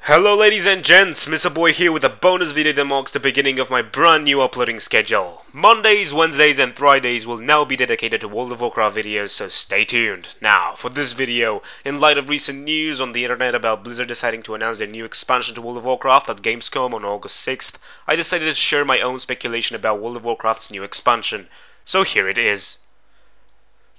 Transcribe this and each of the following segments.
Hello ladies and gents, Mr. Boy here with a bonus video that marks the beginning of my brand new uploading schedule. Mondays, Wednesdays and Fridays will now be dedicated to World of Warcraft videos, so stay tuned. Now, for this video, in light of recent news on the internet about Blizzard deciding to announce their new expansion to World of Warcraft at Gamescom on August 6th, I decided to share my own speculation about World of Warcraft's new expansion. So here it is.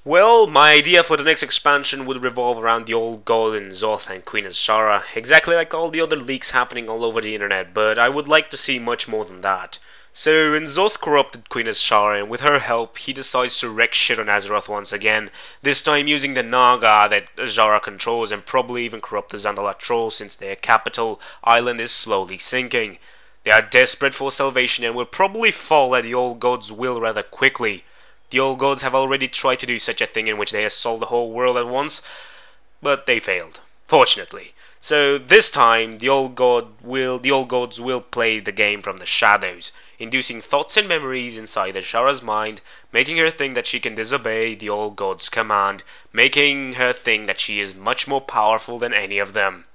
Well, my idea for the next expansion would revolve around the old god in Zoth and Queen Azshara, exactly like all the other leaks happening all over the internet, but I would like to see much more than that. So, when Zoth corrupted Queen Azshara, and with her help, he decides to wreck shit on Azeroth once again, this time using the Naga that Azshara controls and probably even corrupt the Zandalar Troll since their capital island is slowly sinking. They are desperate for salvation and will probably fall at the old god's will rather quickly. The old gods have already tried to do such a thing in which they assault the whole world at once, but they failed, fortunately. So this time, the old gods will play the game from the shadows, inducing thoughts and memories inside Azshara's mind, making her think that she can disobey the old god's command, making her think that she is much more powerful than any of them.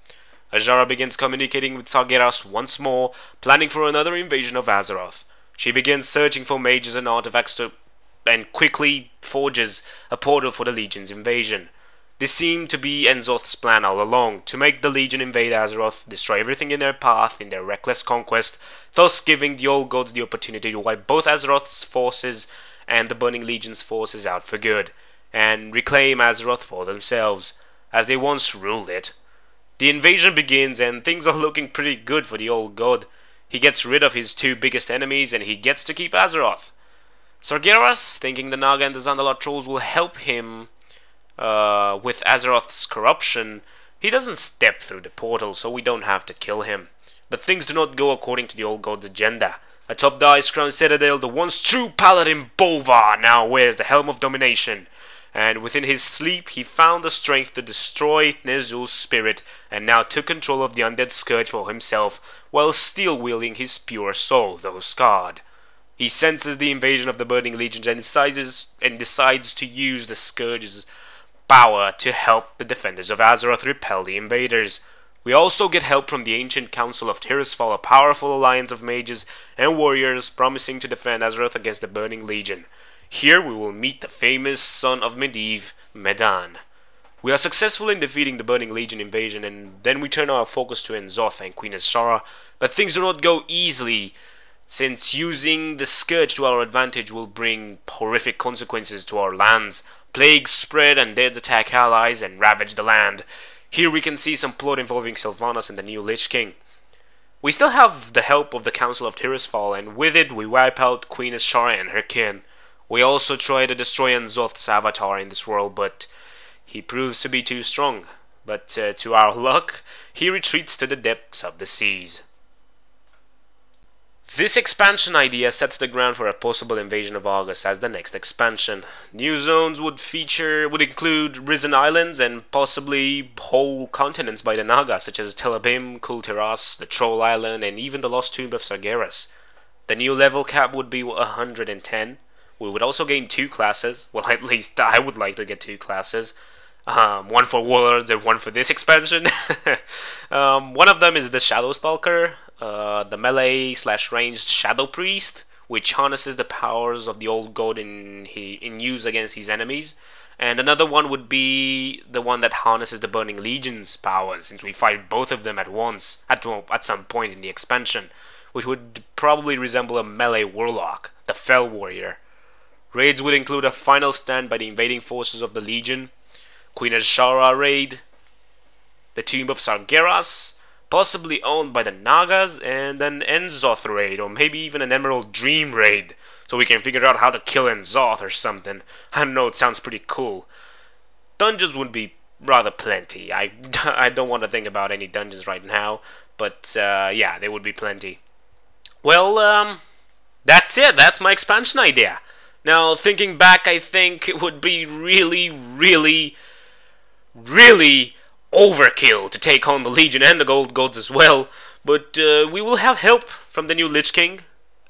Azshara begins communicating with Sargeras once more, planning for another invasion of Azeroth. She begins searching for mages and artifacts and quickly forges a portal for the Legion's invasion. This seemed to be N'Zoth's plan all along, to make the Legion invade Azeroth, destroy everything in their path in their reckless conquest, thus giving the old gods the opportunity to wipe both Azeroth's forces and the Burning Legion's forces out for good, and reclaim Azeroth for themselves, as they once ruled it. The invasion begins and things are looking pretty good for the old god. He gets rid of his two biggest enemies and he gets to keep Azeroth. Sargeras, thinking the Naga and the Zandalar Trolls will help him with Azeroth's corruption, he doesn't step through the portal, so we don't have to kill him. But things do not go according to the old god's agenda. Atop the ice-crowned citadel, the once true paladin Bolvar now wears the helm of domination, and within his sleep he found the strength to destroy Ner'zhul's spirit, and now took control of the undead scourge for himself, while still wielding his pure soul, though scarred. He senses the invasion of the Burning Legions and decides to use the Scourge's power to help the defenders of Azeroth repel the invaders. We also get help from the ancient Council of Tirisfal, a powerful alliance of mages and warriors promising to defend Azeroth against the Burning Legion. Here we will meet the famous son of Medivh, Medan. We are successful in defeating the Burning Legion invasion, and then we turn our focus to N'Zoth and Queen Azshara, but things do not go easily, since using the Scourge to our advantage will bring horrific consequences to our lands. Plagues spread, undeads attack allies and ravage the land. Here we can see some plot involving Sylvanas and the new Lich King. We still have the help of the Council of Tirisfal, and with it we wipe out Queen Azshara and her kin. We also try to destroy N'Zoth's avatar in this world, but he proves to be too strong. But to our luck, he retreats to the depths of the seas. This expansion idea sets the ground for a possible invasion of Argus as the next expansion. New zones would include Risen Islands and possibly whole continents by the Naga, such as Telebim, Kultiras, the Troll Island, and even the Lost Tomb of Sargeras. The new level cap would be 110. We would also gain 2 classes. Well, at least I would like to get 2 classes. One for Warlords and one for this expansion. One of them is the Shadow Stalker, the melee/ranged Shadow Priest, which harnesses the powers of the old god in use against his enemies. And another one would be the one that harnesses the Burning Legion's powers, since we fight both of them at once, at some point in the expansion, which would probably resemble a melee warlock, the Fell Warrior. Raids would include a final stand by the invading forces of the Legion, Queen Azshara raid, the Tomb of Sargeras, possibly owned by the Nagas, and an N'Zoth raid, or maybe even an Emerald Dream raid, so we can figure out how to kill N'Zoth or something. I don't know, it sounds pretty cool. Dungeons would be rather plenty. I don't want to think about any dungeons right now, but yeah, there would be plenty. Well, that's it. That's my expansion idea. Now, thinking back, I think it would be really overkill to take on the Legion and the Gold Gods as well, but we will have help from the new Lich King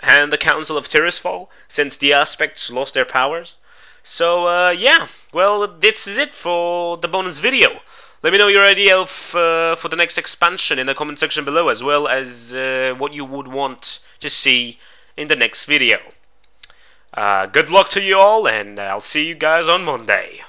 and the Council of Tirisfal, since the Aspects lost their powers. So, yeah, well, this is it for the bonus video. Let me know your idea of for the next expansion in the comment section below, as well as what you would want to see in the next video. Good luck to you all, and I'll see you guys on Monday.